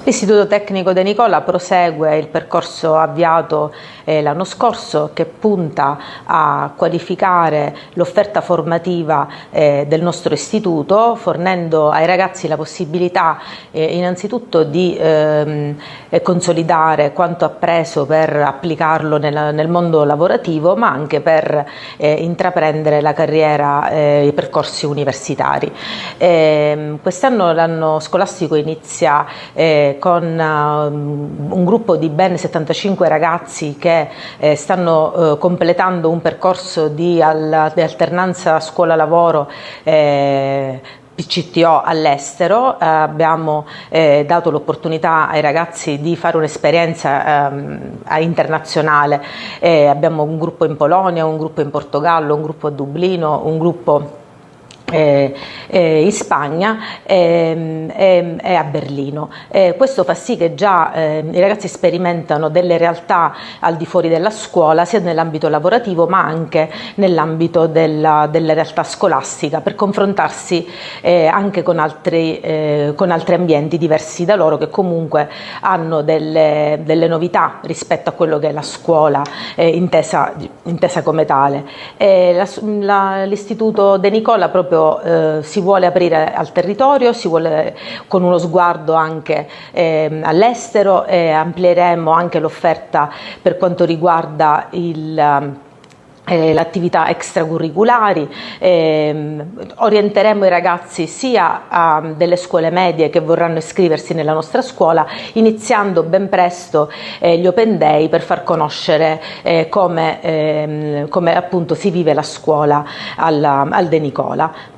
L'Istituto Tecnico De Nicola prosegue il percorso avviato l'anno scorso, che punta a qualificare l'offerta formativa del nostro istituto, fornendo ai ragazzi la possibilità innanzitutto di consolidare quanto appreso per applicarlo nel mondo lavorativo, ma anche per intraprendere la carriera, i percorsi universitari. Quest'anno l'anno scolastico inizia con un gruppo di ben 75 ragazzi che stanno completando un percorso di alternanza scuola-lavoro PCTO all'estero. Abbiamo dato l'opportunità ai ragazzi di fare un'esperienza internazionale. Abbiamo un gruppo in Polonia, un gruppo in Portogallo, un gruppo a Dublino, un gruppo in Spagna e a Berlino. Questo fa sì che già i ragazzi sperimentano delle realtà al di fuori della scuola, sia nell'ambito lavorativo ma anche nell'ambito della realtà scolastica, per confrontarsi anche con altri ambienti diversi da loro, che comunque hanno delle novità rispetto a quello che è la scuola intesa come tale. L'Istituto De Nicola proprio si vuole aprire al territorio, con uno sguardo anche all'estero. Amplieremo anche l'offerta per quanto riguarda l'attività extracurriculari, orienteremo i ragazzi sia a delle scuole medie che vorranno iscriversi nella nostra scuola, iniziando ben presto gli Open Day, per far conoscere come appunto si vive la scuola al De Nicola.